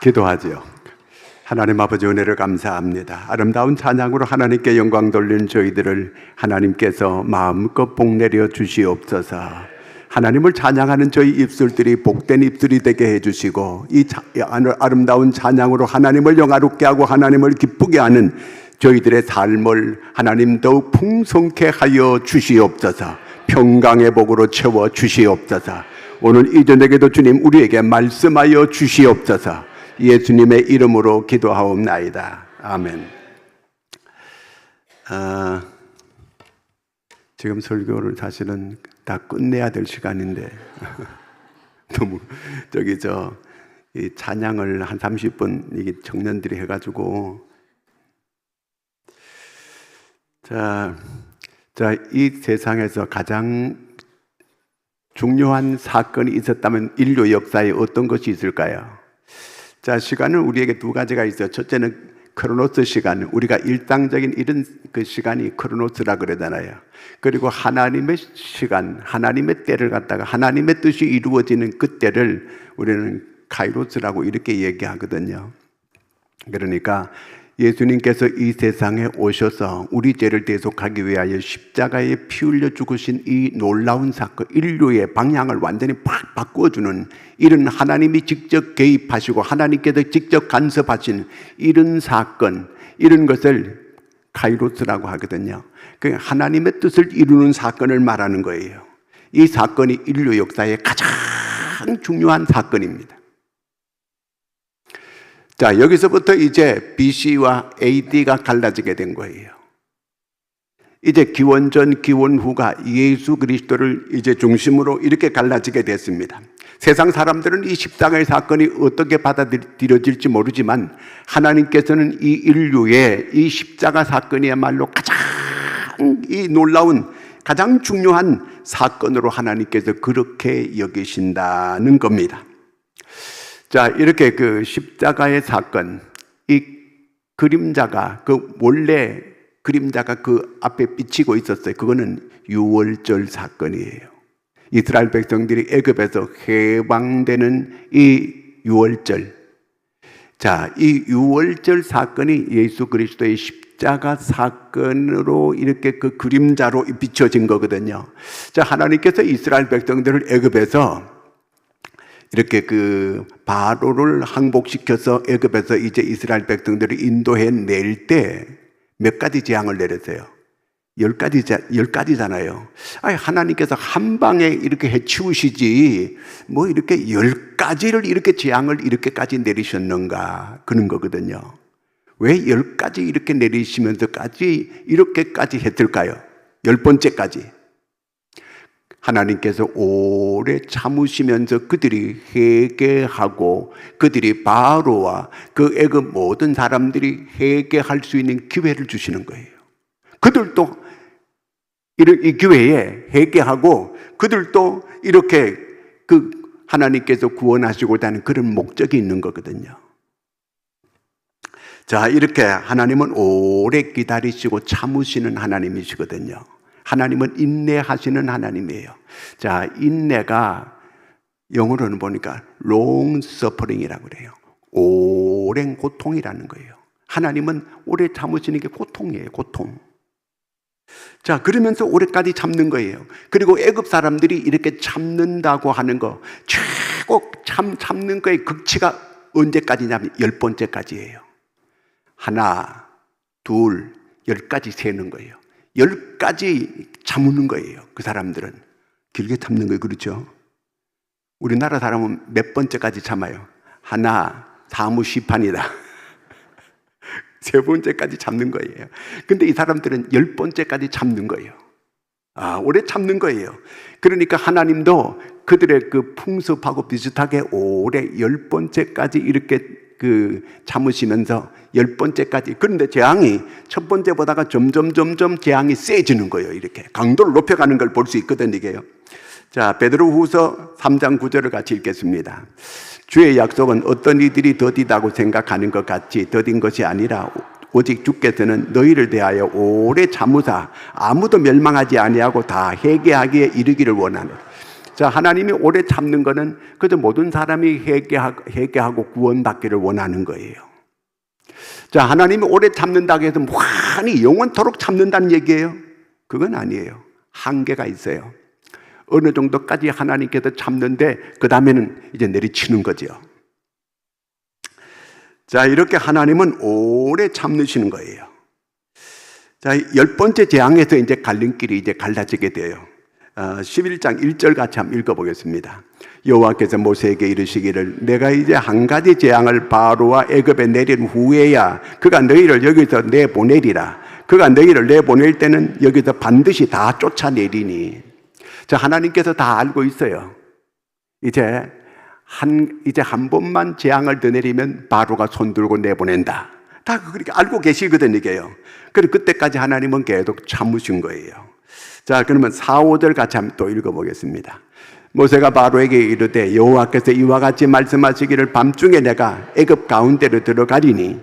기도하지요. 하나님 아버지 은혜를 감사합니다. 아름다운 찬양으로 하나님께 영광 돌리는 저희들을 하나님께서 마음껏 복내려 주시옵소서. 하나님을 찬양하는 저희 입술들이 복된 입술이 되게 해주시고 이 아름다운 찬양으로 하나님을 영화롭게 하고 하나님을 기쁘게 하는 저희들의 삶을 하나님 더욱 풍성케 하여 주시옵소서. 평강의 복으로 채워 주시옵소서. 오늘 이 저녁에도 주님 우리에게 말씀하여 주시옵소서. 예수님의 이름으로 기도하옵나이다. 아멘. 지금 설교를 사실은 다 끝내야 될 시간인데 너무 이 찬양을 한 30분 이게 청년들이 해가지고 이 세상에서 가장 중요한 사건이 있었다면 인류 역사에 어떤 것이 있을까요? 시간은 우리에게 두 가지가 있어요. 첫째는 크로노스 시간, 우리가 일상적인 이런 그 시간이 크로노스라 그러잖아요. 그리고 하나님의 시간, 하나님의 때를 갖다가 하나님의 뜻이 이루어지는 그 때를 우리는 카이로스라고 이렇게 얘기하거든요. 그러니까 예수님께서 이 세상에 오셔서 우리 죄를 대속하기 위하여 십자가에 피 흘려 죽으신 이 놀라운 사건, 인류의 방향을 완전히 팍 바꾸어주는 이런 하나님이 직접 개입하시고 하나님께서 직접 간섭하신 이런 사건, 이런 것을 카이로스라고 하거든요. 그 하나님의 뜻을 이루는 사건을 말하는 거예요. 이 사건이 인류 역사의 가장 중요한 사건입니다. 여기서부터 이제 BC와 AD가 갈라지게 된 거예요. 이제 기원전, 기원후가 예수 그리스도를 이제 중심으로 이렇게 갈라지게 됐습니다. 세상 사람들은 이 십자가의 사건이 어떻게 받아들여질지 모르지만 하나님께서는 이 인류의 이 십자가 사건이야말로 가장 이 놀라운 가장 중요한 사건으로 하나님께서 그렇게 여기신다는 겁니다. 이렇게 그 십자가의 사건, 이 그림자가 원래 그림자가 그 앞에 비치고 있었어요. 그거는 유월절 사건이에요. 이스라엘 백성들이 애굽에서 해방되는 이 유월절. 이 유월절 사건이 예수 그리스도의 십자가 사건으로 이렇게 그 그림자로 비춰진 거거든요. 하나님께서 이스라엘 백성들을 애굽에서 이렇게 그 바로를 항복시켜서 애굽에서 이제 이스라엘 백성들을 인도해 낼 때 몇 가지 재앙을 내렸어요. 10가지잖아요. 하나님께서 한 방에 이렇게 해치우시지 뭐 이렇게 10가지를 이렇게 재앙을 이렇게까지 내리셨는가 그런 거거든요. 왜 10가지 이렇게 내리시면서까지 이렇게까지 했을까요? 10번째까지. 하나님께서 오래 참으시면서 그들이 회개하고 그들이 바로와 그 애굽 모든 사람들이 회개할 수 있는 기회를 주시는 거예요. 그들도 이 기회에 회개하고 그들도 이렇게 그 하나님께서 구원하시고자 하는 그런 목적이 있는 거거든요. 이렇게 하나님은 오래 기다리시고 참으시는 하나님이시거든요. 하나님은 인내하시는 하나님이에요. 인내가 영어로는 보니까 long suffering이라고 그래요. 오랜 고통이라는 거예요. 하나님은 오래 참으시는 게 고통이에요. 고통. 그러면서 오래까지 참는 거예요. 그리고 애굽 사람들이 이렇게 참는다고 하는 거, 최고 참는 거의 극치가 언제까지냐면 10번째까지예요. 하나, 둘, 10까지 세는 거예요. 10가지 참는 거예요. 그 사람들은 길게 참는 거예요. 그렇죠? 우리나라 사람은 몇 번째까지 참아요? 하나, 사무시판이다. 3번째까지 참는 거예요. 근데 이 사람들은 10번째까지 참는 거예요. 오래 참는 거예요. 그러니까 하나님도 그들의 그 풍습하고 비슷하게 오래 10번째까지 이렇게 그 참으시면서 10번째까지. 그런데 재앙이 첫 번째보다가 점점 재앙이 세지는 거예요. 이렇게 강도를 높여가는 걸 볼 수 있거든요. 이게요. 베드로후서 3장 9절을 같이 읽겠습니다. 주의 약속은 어떤 이들이 더디다고 생각하는 것 같이 더딘 것이 아니라 오직 주께서는 너희를 대하여 오래 참으사 아무도 멸망하지 아니하고 다 회개하기에 이르기를 원하노라. 자, 하나님이 오래 참는 거는 그저 모든 사람이 회개하고 구원받기를 원하는 거예요. 자, 하나님이 오래 참는다고 해서 무한히 영원토록 참는다는 얘기예요? 그건 아니에요. 한계가 있어요. 어느 정도까지 하나님께서 참는데 그 다음에는 이제 내리치는 거죠. 자, 이렇게 하나님은 오래 참으시는 거예요. 자, 10번째 재앙에서 이제 갈림길이 이제 갈라지게 돼요. 11장 1절 같이 한번 읽어보겠습니다. 여호와께서 모세에게 이르시기를 내가 이제 한 가지 재앙을 바로와 애굽에 내린 후에야 그가 너희를 여기서 내보내리라. 그가 너희를 내보낼 때는 여기서 반드시 다 쫓아내리니. 자, 하나님께서 다 알고 있어요. 이제 한 번만 재앙을 더 내리면 바로가 손들고 내보낸다. 다 그렇게 알고 계시거든, 이게요. 그리고 그때까지 하나님은 계속 참으신 거예요. 자, 그러면 4, 5절 같이 한번 또 읽어보겠습니다. 모세가 바로에게 이르되 여호와께서 이와 같이 말씀하시기를 밤중에 내가 애굽 가운데로 들어가리니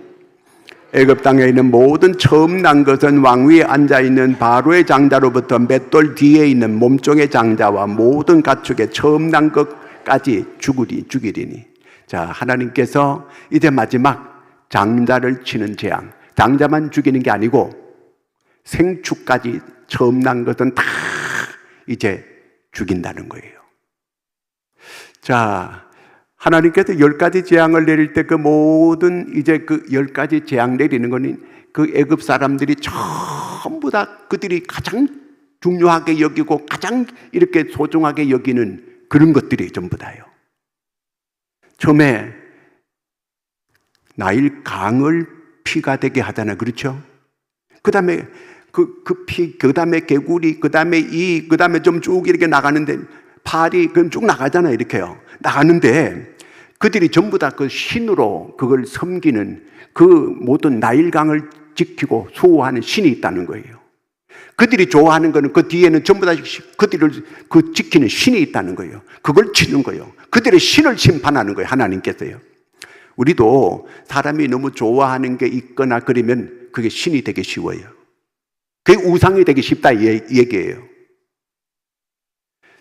애굽 땅에 있는 모든 처음 난 것은 왕 위에 앉아있는 바로의 장자로부터 맷돌 뒤에 있는 몸종의 장자와 모든 가축의 처음 난 것까지 죽이리니. 자, 하나님께서 이제 마지막 장자를 치는 재앙, 장자만 죽이는 게 아니고 생축까지 처음 난 것은 다 이제 죽인다는 거예요. 자, 하나님께서 10가지 재앙을 내릴 때 그 모든 이제 그 10가지 재앙 내리는 거는 그 애굽 사람들이 전부 다 그들이 가장 중요하게 여기고 가장 이렇게 소중하게 여기는 그런 것들이 전부 다요. 처음에 나일 강을 피가 되게 하잖아요. 그렇죠? 그 다음에 그 피, 그 다음에 개구리, 그 다음에 그 다음에 좀 쭉 이렇게 나가는데 팔이 그럼 쭉 나가잖아요. 이렇게요. 나가는데 그들이 전부 다 그 신으로 그걸 섬기는 그 모든 나일강을 지키고 수호하는 신이 있다는 거예요. 그들이 좋아하는 거는 그 뒤에는 전부 다 그들을 그 지키는 신이 있다는 거예요. 그걸 치는 거예요. 그들의 신을 심판하는 거예요. 하나님께서요. 우리도 사람이 너무 좋아하는 게 있거나 그러면 그게 신이 되기 쉬워요. 그게 우상이 되기 쉽다 이 얘기예요.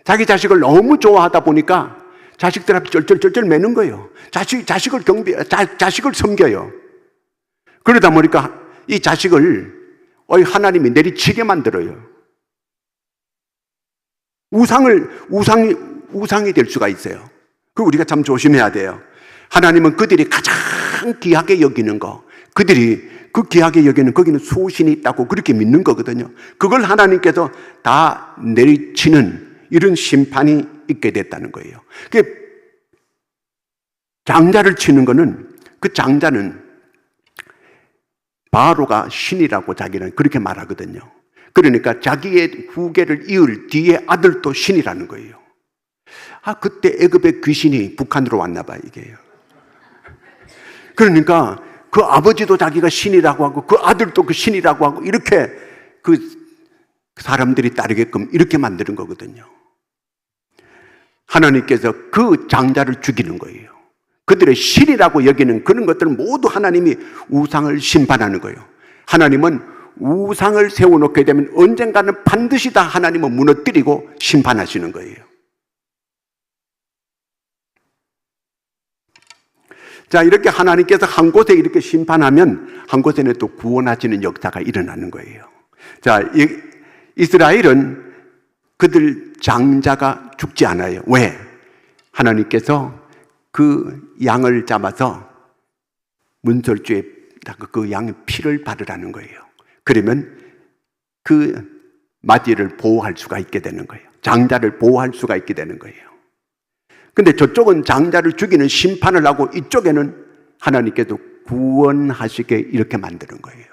자기 자식을 너무 좋아하다 보니까 자식들 앞에 쩔쩔쩔쩔 매는 거예요. 자식을 섬겨요. 그러다 보니까 이 자식을 하나님이 내리치게 만들어요. 우상이 될 수가 있어요. 그 우리가 참 조심해야 돼요. 하나님은 그들이 가장 귀하게 여기는 거, 그들이 그 귀하게 여기는 거기는 수신이 있다고 그렇게 믿는 거거든요. 그걸 하나님께서 다 내리치는 이런 심판이 있게 됐다는 거예요. 장자를 치는 거는 그 장자는 바로가 신이라고 자기는 그렇게 말하거든요. 그러니까 자기의 후계를 이을 뒤에 아들도 신이라는 거예요. 그때 애굽의 귀신이 북한으로 왔나 봐요, 이게요. 그러니까 그 아버지도 자기가 신이라고 하고 그 아들도 그 신이라고 하고 이렇게 그 사람들이 따르게끔 이렇게 만드는 거거든요. 하나님께서 그 장자를 죽이는 거예요. 그들의 신이라고 여기는 그런 것들을 모두 하나님이 우상을 심판하는 거예요. 하나님은 우상을 세워놓게 되면 언젠가는 반드시 다 하나님은 무너뜨리고 심판하시는 거예요. 자, 이렇게 하나님께서 한 곳에 이렇게 심판하면 한 곳에는 또 구원하시는 역사가 일어나는 거예요. 자, 이스라엘은 그들 장자가 죽지 않아요. 왜? 하나님께서 그 양을 잡아서 문설주에 그 양의 피를 바르라는 거예요. 그러면 그 마디를 보호할 수가 있게 되는 거예요. 장자를 보호할 수가 있게 되는 거예요. 근데 저쪽은 장자를 죽이는 심판을 하고 이쪽에는 하나님께서 구원하시게 이렇게 만드는 거예요.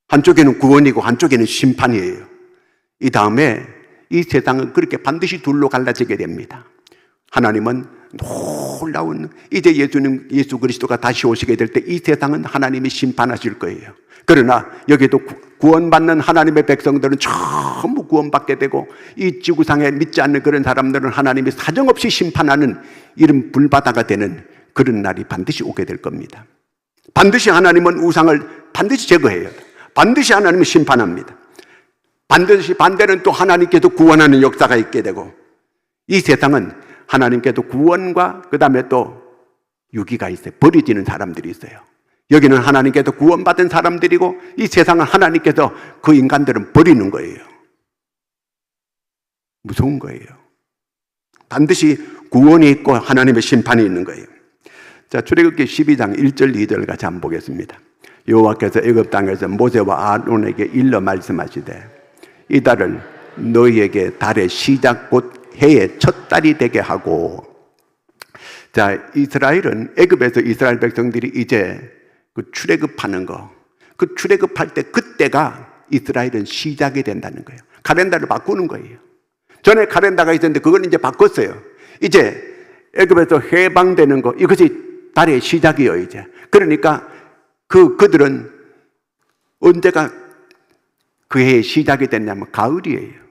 한쪽에는 구원이고 한쪽에는 심판이에요. 이 다음에 이 세상은 그렇게 반드시 둘로 갈라지게 됩니다. 하나님은 놀라운 이제 예수 그리스도가 다시 오시게 될 때 이 세상은 하나님이 심판하실 거예요. 그러나 여기도 구원받는 하나님의 백성들은 전부 구원받게 되고 이 지구상에 믿지 않는 그런 사람들은 하나님이 사정없이 심판하는 이런 불바다가 되는 그런 날이 반드시 오게 될 겁니다. 반드시 하나님은 우상을 반드시 제거해요. 반드시 하나님은 심판합니다. 반드시 반대는 또 하나님께서 구원하는 역사가 있게 되고 이 세상은 하나님께도 구원과 그 다음에 또 유기가 있어요. 버려지는 사람들이 있어요. 여기는 하나님께서 구원받은 사람들이고 이 세상은 하나님께서 그 인간들은 버리는 거예요. 무서운 거예요. 반드시 구원이 있고 하나님의 심판이 있는 거예요. 자, 출애굽기 12장 1절 2절 같이 한번 보겠습니다. 여호와께서 애굽 땅에서 모세와 아론에게 일러 말씀하시되 이 달을 너희에게 달의 시작 곧 해의 첫 달이 되게 하고. 자, 이스라엘은 애굽에서 이스라엘 백성들이 이제 그 출애굽하는 거, 그 출애굽할 때 그때가 이스라엘은 시작이 된다는 거예요. 카렌다를 바꾸는 거예요. 전에 카렌다가 있었는데 그걸 이제 바꿨어요. 이제 애굽에서 해방되는 거, 이것이 달의 시작이에요, 이제. 그러니까 그들은 언제가 그 해의 시작이 됐냐면 가을이에요.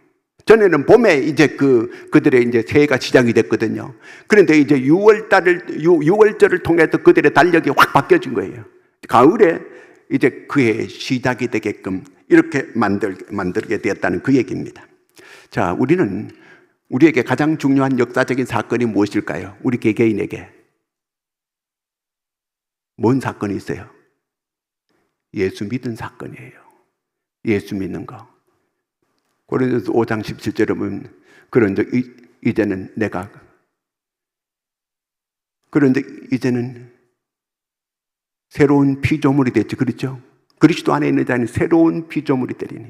전에는 봄에 이제 그들의 이제 새해가 시작이 됐거든요. 그런데 이제 6월절을 통해서 그들의 달력이 확 바뀌어진 거예요. 가을에 이제 그 해의 시작이 되게끔 이렇게 만들게 되었다는 그 얘기입니다. 자, 우리에게 가장 중요한 역사적인 사건이 무엇일까요? 우리 개개인에게. 뭔 사건이 있어요? 예수 믿은 사건이에요. 예수 믿는 거. 고린도서 5장 17절에 보면 그런데 이제는 새로운 피조물이 됐지, 그렇죠? 그리스도 안에 있는 자는 새로운 피조물이 되리니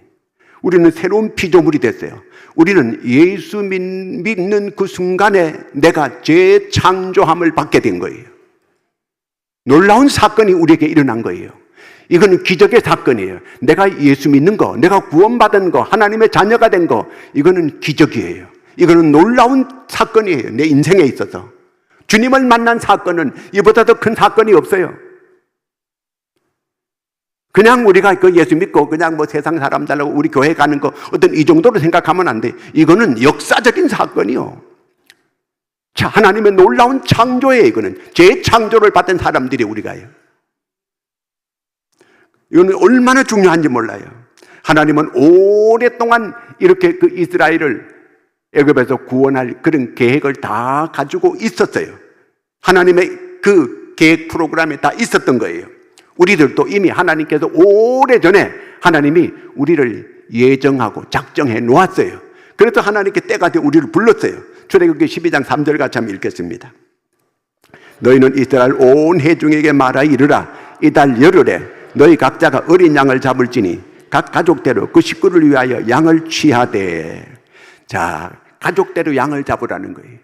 우리는 새로운 피조물이 됐어요. 우리는 예수 믿는 그 순간에 내가 재창조함을 받게 된 거예요. 놀라운 사건이 우리에게 일어난 거예요. 이거는 기적의 사건이에요. 내가 예수 믿는 거, 내가 구원받은 거, 하나님의 자녀가 된 거, 이거는 기적이에요. 이거는 놀라운 사건이에요. 내 인생에 있어서. 주님을 만난 사건은 이보다 더 큰 사건이 없어요. 그냥 우리가 그 예수 믿고 그냥 뭐 세상 사람들하고 우리 교회 가는 거 어떤 이 정도로 생각하면 안 돼. 이거는 역사적인 사건이요. 자, 하나님의 놀라운 창조예요. 이거는 재창조를 받은 사람들이 우리가요. 이거는 얼마나 중요한지 몰라요. 하나님은 오랫동안 이렇게 그 이스라엘을 애굽에서 구원할 그런 계획을 다 가지고 있었어요. 하나님의 그 계획 프로그램에 다 있었던 거예요. 우리들도 이미 하나님께서 오래전에 하나님이 우리를 예정하고 작정해 놓았어요. 그래서 하나님께 때가 돼 우리를 불렀어요. 출애굽기 12장 3절 같이 한번 읽겠습니다. 너희는 이스라엘 온 회중에게 말하 이르라. 이달 열흘에 너희 각자가 어린 양을 잡을지니 각 가족대로 그 식구를 위하여 양을 취하되. 자, 가족대로 양을 잡으라는 거예요.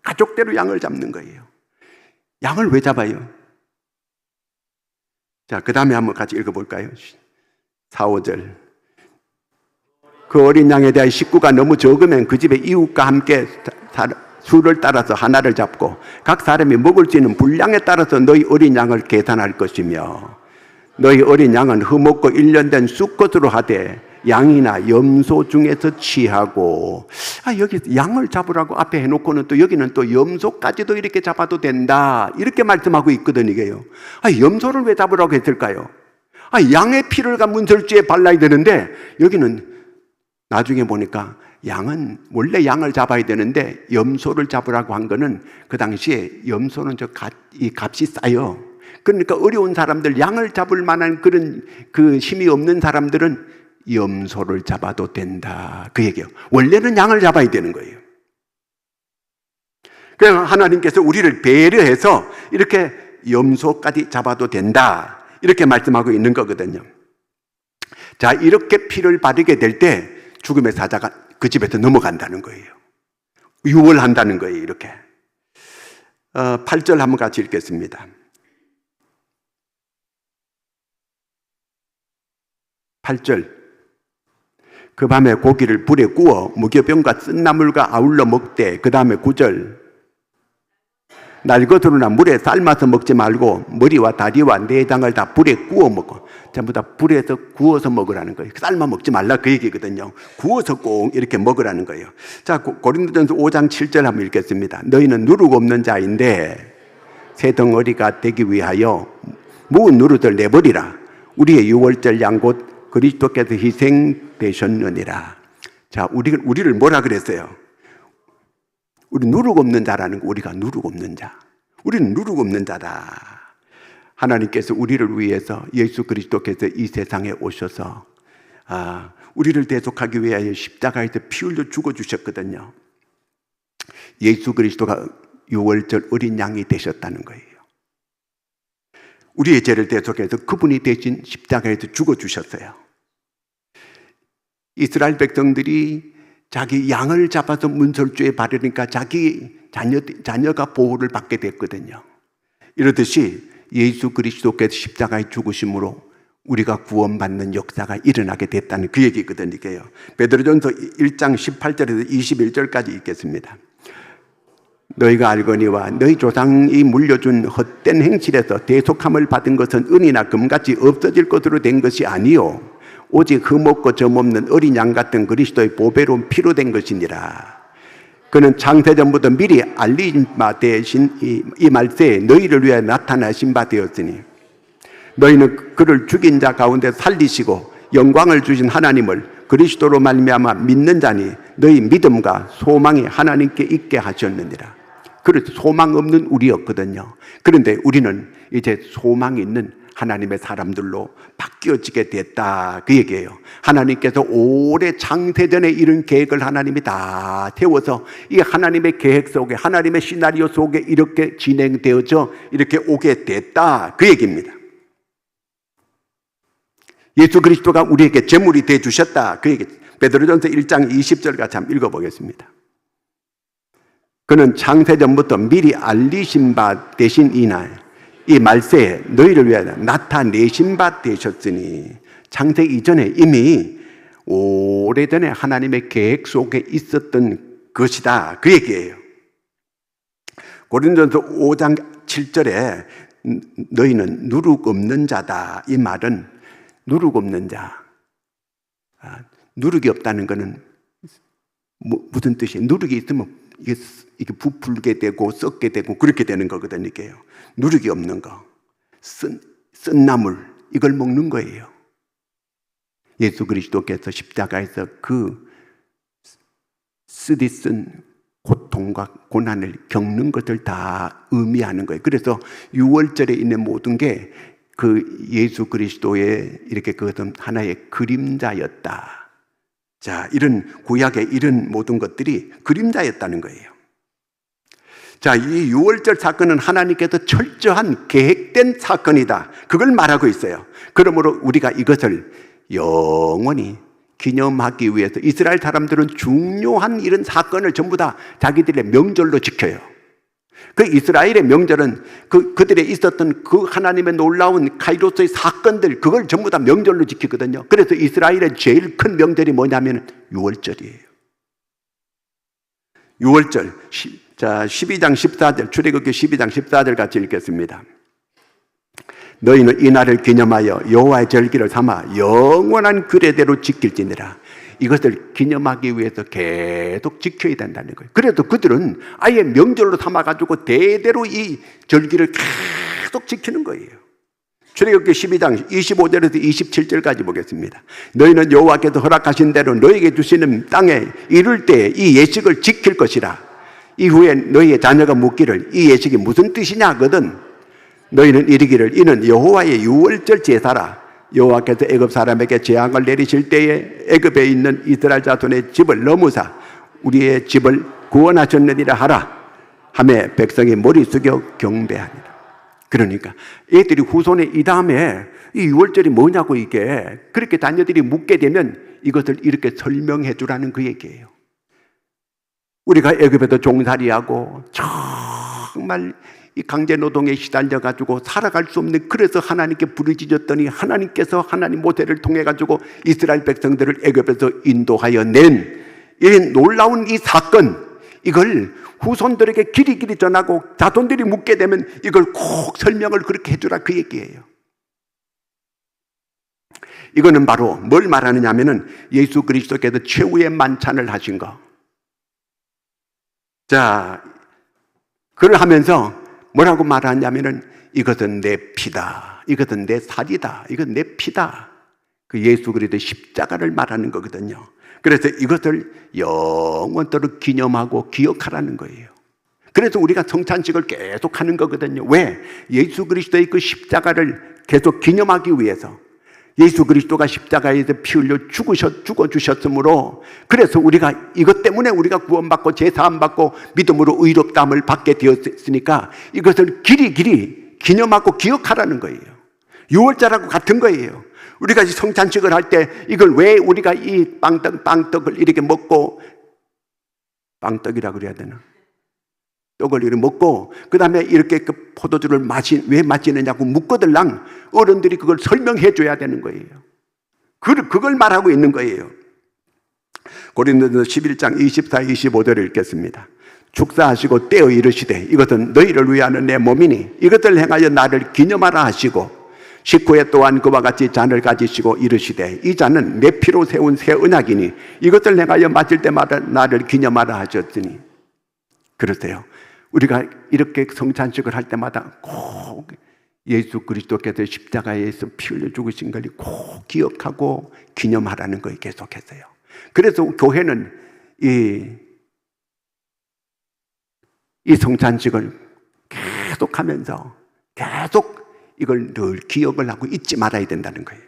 가족대로 양을 잡는 거예요. 양을 왜 잡아요? 자, 그 다음에 한번 같이 읽어볼까요? 4, 5절. 그 어린 양에 대한 식구가 너무 적으면 그 집의 이웃과 함께 수를 따라서 하나를 잡고 각 사람이 먹을 수 있는 분량에 따라서 너희 어린 양을 계산할 것이며 너희 어린 양은 흠없고 1년 된 수컷으로 하되 양이나 염소 중에서 취하고. 여기 양을 잡으라고 앞에 해놓고는 또 여기는 또 염소까지도 이렇게 잡아도 된다 이렇게 말씀하고 있거든요. 이게요. 염소를 왜 잡으라고 했을까요? 양의 피를 문설주에 발라야 되는데 여기는 나중에 보니까 양은 원래 양을 잡아야 되는데 염소를 잡으라고 한 거는 그 당시에 염소는 이 값이 싸요. 그러니까 어려운 사람들, 양을 잡을 만한 그런 그 힘이 없는 사람들은 염소를 잡아도 된다 그 얘기예요. 원래는 양을 잡아야 되는 거예요. 그냥 하나님께서 우리를 배려해서 이렇게 염소까지 잡아도 된다 이렇게 말씀하고 있는 거거든요. 자, 이렇게 피를 바르게 될 때 죽음의 사자가 그 집에서 넘어간다는 거예요. 유월한다는 거예요. 이렇게 8절 한번 같이 읽겠습니다. 8절. 그 밤에 고기를 불에 구워 무교병과 쓴나물과 아울러 먹되. 그 다음에 9절. 날것으로나 물에 삶아서 먹지 말고 머리와 다리와 내장을 다 불에 구워 먹고. 전부 다 불에서 구워서 먹으라는 거예요. 삶아 먹지 말라 그 얘기거든요. 구워서 꼭 이렇게 먹으라는 거예요. 자, 고린도전서 5장 7절 한번 읽겠습니다. 너희는 누룩 없는 자인데 새 덩어리가 되기 위하여 묵은 누룩을 내버리라. 우리의 유월절 양 곧 그리스도께서 희생되셨느니라. 자, 우리를 뭐라 그랬어요? 우리 누룩 없는 자라는 거, 우리가 누룩 없는 자. 우리는 누룩 없는 자다. 하나님께서 우리를 위해서 예수 그리스도께서 이 세상에 오셔서 우리를 대속하기 위하여 십자가에서 피 흘려 죽어주셨거든요. 예수 그리스도가 유월절 어린 양이 되셨다는 거예요. 우리의 죄를 대속해서 그분이 대신 십자가에서 죽어주셨어요. 이스라엘 백성들이 자기 양을 잡아서 문설주에 바르니까 자기 자녀가 보호를 받게 됐거든요. 이러듯이 예수 그리스도께서 십자가에 죽으심으로 우리가 구원받는 역사가 일어나게 됐다는 그 얘기거든요. 베드로전서 1장 18절에서 21절까지 읽겠습니다. 너희가 알거니와 너희 조상이 물려준 헛된 행실에서 대속함을 받은 것은 은이나 금같이 없어질 것으로 된 것이 아니요 오직 흠없고 점없는 어린 양 같은 그리스도의 보배로운 피로 된 것이니라. 그는 창세전부터 미리 알린 바 되신 이 말세에 너희를 위해 나타나신 바 되었으니 너희는 그를 죽인 자 가운데 살리시고 영광을 주신 하나님을 그리스도로 말미암아 믿는 자니 너희 믿음과 소망이 하나님께 있게 하셨느니라. 그래서 소망 없는 우리였거든요. 그런데 우리는 이제 소망이 있는 하나님의 사람들로 바뀌어지게 됐다, 그 얘기예요. 하나님께서 오래 창세전에 이런 계획을 하나님이 다 태워서 이 하나님의 계획 속에, 하나님의 시나리오 속에 이렇게 진행되어져 이렇게 오게 됐다, 그 얘기입니다. 예수 그리스도가 우리에게 제물이 되어 주셨다, 그 얘기. 베드로전서 1장 20절 같이 한번 읽어보겠습니다. 그는 창세전부터 미리 알리신 바 되신 이날 이 말세에 너희를 위하여 나타내신 바 되셨으니, 창세 이전에 이미 오래전에 하나님의 계획 속에 있었던 것이다, 그 얘기예요. 고린도전서 5장 7절에 너희는 누룩 없는 자다, 이 말은 누룩 없는 자, 누룩이 없다는 것은 무슨 뜻이에요? 누룩이 있으면 이게 부풀게 되고 썩게 되고 그렇게 되는 거거든요. 이게요. 누룩이 없는 거, 쓴 나물, 이걸 먹는 거예요. 예수 그리스도께서 십자가에서 그 쓰디 쓴 고통과 고난을 겪는 것을 다 의미하는 거예요. 그래서 유월절에 있는 모든 게 그 예수 그리스도의 이렇게 그것은 하나의 그림자였다. 자, 이런 구약의 이런 모든 것들이 그림자였다는 거예요. 자, 이 유월절 사건은 하나님께서 철저한 계획된 사건이다, 그걸 말하고 있어요. 그러므로 우리가 이것을 영원히 기념하기 위해서 이스라엘 사람들은 중요한 이런 사건을 전부 다 자기들의 명절로 지켜요. 그 이스라엘의 명절은 그들에 있었던 그 하나님의 놀라운 카이로스의 사건들, 그걸 전부 다 명절로 지키거든요. 그래서 이스라엘의 제일 큰 명절이 뭐냐면 유월절이에요. 유월절. 자, 12장 14절, 출애굽기 12장 14절 같이 읽겠습니다. 너희는 이날을 기념하여 여호와의 절기를 삼아 영원한 규례대로 지킬지니라. 이것을 기념하기 위해서 계속 지켜야 된다는 거예요. 그래도 그들은 아예 명절로 삼아가지고 대대로 이 절기를 계속 지키는 거예요. 출애굽기 12장 25절에서 27절까지 보겠습니다. 너희는 여호와께서 허락하신 대로 너희에게 주시는 땅에 이를 때 이 예식을 지킬 것이라. 이후에 너희의 자녀가 묻기를 이 예식이 무슨 뜻이냐 하거든 너희는 이르기를 이는 여호와의 유월절 제사라. 여호와께서 애굽 사람에게 재앙을 내리실 때에 애굽에 있는 이스라엘 자손의 집을 넘으사 우리의 집을 구원하셨느니라 하라 하매 백성이 머리 숙여 경배하니라. 그러니까 애들이 후손에 이 다음에 이 유월절이 뭐냐고 이게 그렇게 자녀들이 묻게 되면 이것을 이렇게 설명해 주라는 그 얘기예요. 우리가 애굽에도 종살이하고 정말 이 강제노동에 시달려가지고 살아갈 수 없는, 그래서 하나님께 부르짖었더니 하나님께서 하나님 모세를 통해가지고 이스라엘 백성들을 애굽에서 인도하여 낸 이 놀라운 이 사건, 이걸 후손들에게 길이길이 전하고 자손들이 묻게 되면 이걸 꼭 설명을 그렇게 해주라, 그 얘기예요. 이거는 바로 뭘 말하느냐 하면은 예수 그리스도께서 최후의 만찬을 하신 거. 자, 그걸 하면서 뭐라고 말하냐면은 이것은 내 피다, 이것은 내 살이다, 이건 내 피다. 그 예수 그리스도의 십자가를 말하는 거거든요. 그래서 이것을 영원토록 기념하고 기억하라는 거예요. 그래서 우리가 성찬식을 계속 하는 거거든요. 왜? 예수 그리스도의 그 십자가를 계속 기념하기 위해서. 예수 그리스도가 십자가에서 피 흘려 죽어주셨으므로, 그래서 우리가 이것 때문에 우리가 구원받고 제사함받고 믿음으로 의롭다함을 받게 되었으니까 이것을 길이 기념하고 기억하라는 거예요. 유월절하고 같은 거예요. 우리가 성찬식을 할 때 이걸 왜 우리가 이 빵떡을 이렇게 먹고, 빵떡이라고 그래야 되나? 떡을 이렇게 먹고 그 다음에 이렇게 그 포도주를 왜 마시느냐고 묻거들랑 어른들이 그걸 설명해 줘야 되는 거예요. 그걸 말하고 있는 거예요. 고린도전서 11장 24, 25절을 읽겠습니다. 축사하시고 떼어 이르시되 이것은 너희를 위하는 내 몸이니 이것을 행하여 나를 기념하라 하시고, 식후에 또한 그와 같이 잔을 가지시고 이르시되 이 잔은 내 피로 세운 새 언약이니 이것을 행하여 마실 때마다 나를 기념하라 하셨으니. 그러세요. 우리가 이렇게 성찬식을 할 때마다 꼭 예수 그리스도께서 십자가에서 피 흘려 죽으신 걸 꼭 기억하고 기념하라는 거예요. 계속해서요. 그래서 교회는 이 성찬식을 계속하면서 계속 이걸 늘 기억을 하고 잊지 말아야 된다는 거예요.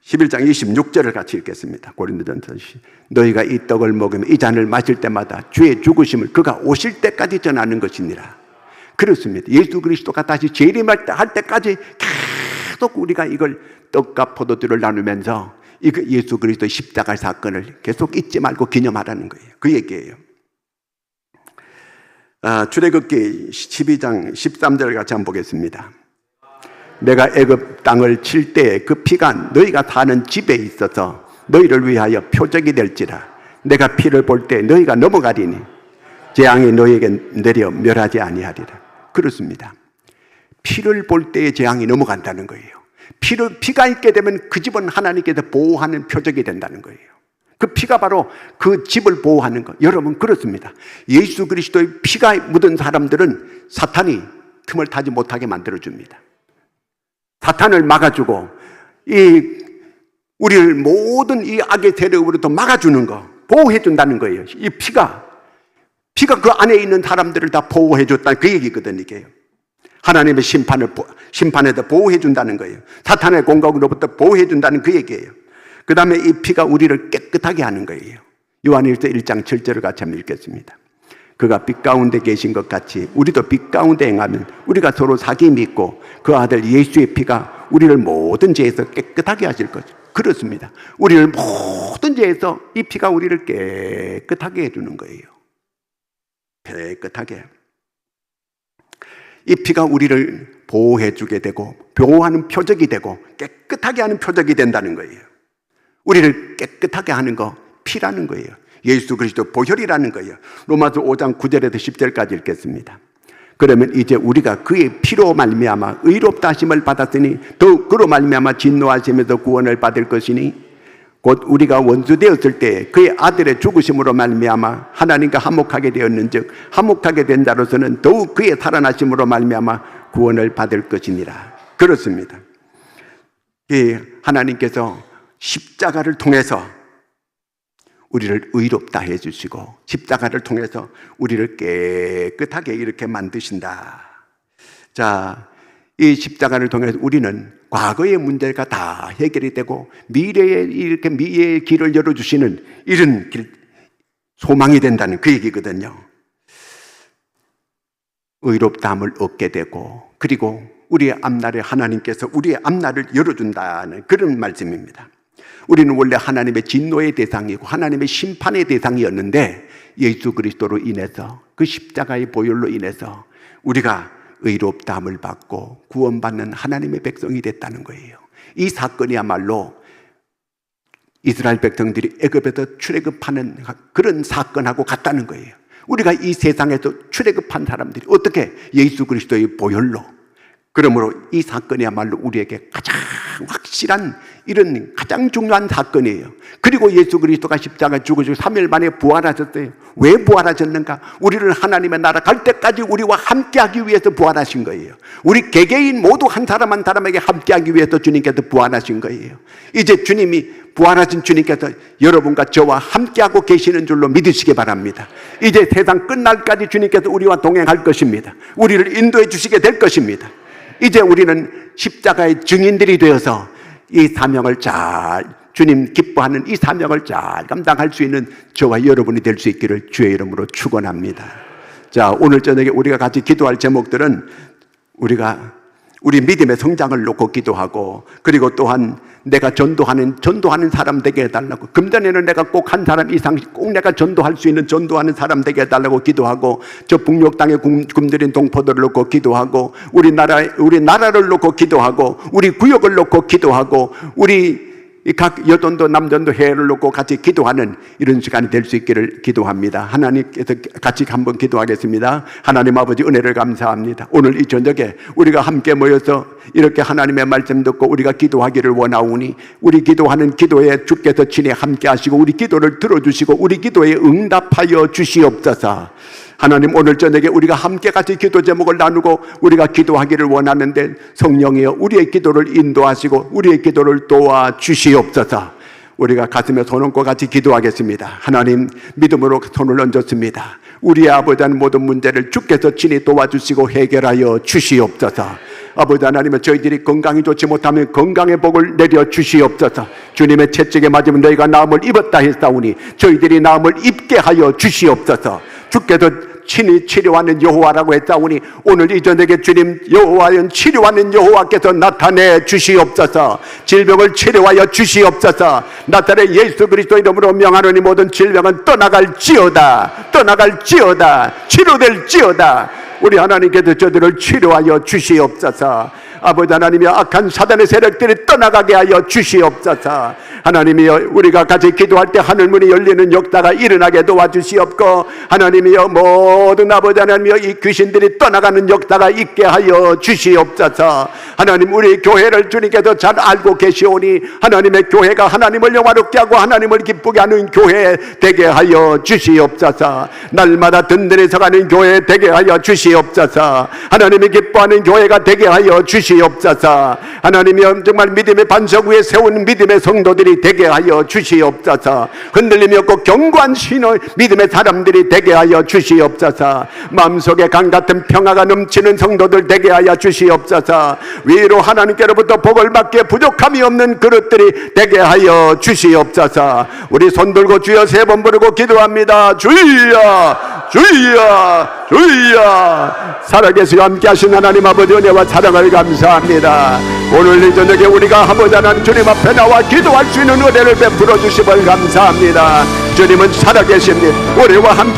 11장 26절을 같이 읽겠습니다. 고린도전서. 너희가 이 떡을 먹으면 이 잔을 마실 때마다 주의 죽으심을 그가 오실 때까지 전하는 것이니라. 그렇습니다. 예수 그리스도가 다시 재림할 때까지 계속 우리가 이걸 떡과 포도주를 나누면서 예수 그리스도의 십자가 사건을 계속 잊지 말고 기념하라는 거예요. 그 얘기예요. 출애굽기 12장 13절을 같이 한번 보겠습니다. 내가 애굽 땅을 칠 때 그 피가 너희가 사는 집에 있어서 너희를 위하여 표적이 될지라. 내가 피를 볼 때 너희가 넘어가리니 재앙이 너희에게 내려 멸하지 아니하리라. 그렇습니다. 피를 볼 때의 재앙이 넘어간다는 거예요. 피가 있게 되면 그 집은 하나님께서 보호하는 표적이 된다는 거예요. 그 피가 바로 그 집을 보호하는 것. 여러분, 그렇습니다. 예수 그리스도의 피가 묻은 사람들은 사탄이 틈을 타지 못하게 만들어줍니다. 사탄을 막아주고 우리를 모든 이 악의 세력으로부터 막아주는 거, 보호해준다는 거예요. 이 피가 그 안에 있는 사람들을 다 보호해줬다는 그 얘기거든요. 이게요. 하나님의 심판에서 보호해준다는 거예요. 사탄의 공격으로부터 보호해준다는 그 얘기예요. 그 다음에 이 피가 우리를 깨끗하게 하는 거예요. 요한일서 1장 7절을 같이 한번 읽겠습니다. 그가 빛 가운데 계신 것 같이 우리도 빛 가운데 행하면 우리가 서로 사귐이 있고 그 아들 예수의 피가 우리를 모든 죄에서 깨끗하게 하실 거죠. 그렇습니다. 우리를 모든 죄에서 이 피가 우리를 깨끗하게 해주는 거예요. 깨끗하게. 이 피가 우리를 보호해주게 되고 보호하는 표적이 되고 깨끗하게 하는 표적이 된다는 거예요. 우리를 깨끗하게 하는 거 피라는 거예요. 예수 그리스도 보혈이라는 거예요. 로마서 5장 9절에서 10절까지 읽겠습니다. 그러면 이제 우리가 그의 피로 말미암아 의롭다 하심을 받았으니 더욱 그로 말미암아 진노하심에서 구원을 받을 것이니 곧 우리가 원수 되었을 때 그의 아들의 죽으심으로 말미암아 하나님과 화목하게 되었는즉 화목하게 된 자로서는 더욱 그의 살아나심으로 말미암아 구원을 받을 것이니라. 그렇습니다. 하나님께서 십자가를 통해서 우리를 의롭다 해주시고 십자가를 통해서 우리를 깨끗하게 이렇게 만드신다. 자, 이 십자가를 통해서 우리는 과거의 문제가 다 해결이 되고 미래의 길을 열어주시는 이런 소망이 된다는 그 얘기거든요. 의롭다함을 얻게 되고 그리고 우리의 앞날에 하나님께서 우리의 앞날을 열어준다는 그런 말씀입니다. 우리는 원래 하나님의 진노의 대상이고 하나님의 심판의 대상이었는데 예수 그리스도로 인해서 그 십자가의 보혈로 인해서 우리가 의롭다함을 받고 구원받는 하나님의 백성이 됐다는 거예요. 이 사건이야말로 이스라엘 백성들이 애굽에서 출애굽하는 그런 사건하고 같다는 거예요. 우리가 이 세상에서 출애굽한 사람들이 어떻게 예수 그리스도의 보혈로, 그러므로 이 사건이야말로 우리에게 가장 확실한 이런 가장 중요한 사건이에요. 그리고 예수 그리스도가 십자가에 죽으시고 3일 만에 부활하셨어요. 왜 부활하셨는가? 우리를 하나님의 나라 갈 때까지 우리와 함께하기 위해서 부활하신 거예요. 우리 개개인 모두 한 사람 한 사람에게 함께하기 위해서 주님께서 부활하신 거예요. 이제 주님이 부활하신 주님께서 여러분과 저와 함께하고 계시는 줄로 믿으시기 바랍니다. 이제 세상 끝날까지 주님께서 우리와 동행할 것입니다. 우리를 인도해 주시게 될 것입니다. 이제 우리는 십자가의 증인들이 되어서 이 사명을 주님 기뻐하는 이 사명을 잘 감당할 수 있는 저와 여러분이 될 수 있기를 주의 이름으로 축원합니다. 자, 오늘 저녁에 우리가 같이 기도할 제목들은 우리 믿음의 성장을 놓고 기도하고, 그리고 또한 내가 전도하는 사람 되게 해달라고, 금전에는 내가 꼭 한 사람 이상 꼭 내가 전도할 수 있는 전도하는 사람 되게 해달라고 기도하고, 저 북녘 땅에 굶주린 동포들을 놓고 기도하고, 우리 나라를 놓고 기도하고, 우리 구역을 놓고 기도하고, 우리 각 여전도 남전도 해외를 놓고 같이 기도하는 이런 시간이 될 수 있기를 기도합니다. 하나님께서 같이 한번 기도하겠습니다. 하나님 아버지, 은혜를 감사합니다. 오늘 이 저녁에 우리가 함께 모여서 이렇게 하나님의 말씀 듣고 우리가 기도하기를 원하오니, 우리 기도하는 기도에 주께서 친히 함께 하시고 우리 기도를 들어주시고 우리 기도에 응답하여 주시옵소서. 하나님, 오늘 저녁에 우리가 함께 같이 기도 제목을 나누고 우리가 기도하기를 원하는데, 성령이여 우리의 기도를 인도하시고 우리의 기도를 도와주시옵소서. 우리가 가슴에 손 얹고 같이 기도하겠습니다. 하나님, 믿음으로 손을 얹었습니다. 우리의 아버지는 모든 문제를 주께서 친히 도와주시고 해결하여 주시옵소서. 아버지 하나님은 저희들이 건강이 좋지 못하면 건강의 복을 내려 주시옵소서. 주님의 채찍에 맞으면 너희가 나음을 입었다 했사오니 저희들이 나음을 입게 하여 주시옵소서. 주께서 친히 치료하는 여호와라고 했사오니 오늘 이 저녁에 주님, 여호와여 치료하는 여호와께서 나타내 주시옵소서. 질병을 치료하여 주시옵소서. 나타내 예수 그리스도 이름으로 명하노니 모든 질병은 떠나갈지어다, 치료될지어다. 우리 하나님께서 저들을 치료하여 주시옵소서. 아버지 하나님이여, 악한 사단의 세력들이 떠나가게 하여 주시옵소서. 하나님이여, 우리가 같이 기도할 때 하늘문이 열리는 역사가 일어나게 도와주시옵고, 하나님이여, 모든 아버지 하나님이여, 이 귀신들이 떠나가는 역사가 있게 하여 주시옵소서. 하나님, 우리 교회를 주님께서 잘 알고 계시오니 하나님의 교회가 하나님을 영화롭게 하고 하나님을 기쁘게 하는 교회 되게 하여 주시옵소서. 날마다 든든히 서가는 교회 되게 하여 주시옵소서. 하나님이 기뻐하는 교회가 되게 하여 주시옵소서. 하나님이여, 정말 믿음의 반석 위에 세운 믿음의 성도들이 되게 하여 주시옵소서. 흔들림이 없고 견고한 신의 믿음의 사람들이 되게 하여 주시옵소서. 마음속에 강같은 평화가 넘치는 성도들 되게 하여 주시옵소서. 위로 하나님께로부터 복을 받기에 부족함이 없는 그릇들이 되게 하여 주시옵소서. 우리 손들고 주여 세 번 부르고 기도합니다. 주여, 주여, 주여. 살아계시고 함께 하신 하나님 아버지 은혜와 사랑을 감사합니다. 오늘 이 저녁에 우리가 아버지 하나님 주님 앞에 나와 기도할 수 있는 은혜를 베풀어 주심을 감사합니다. 주님은 살아계십니다. 우리와 함께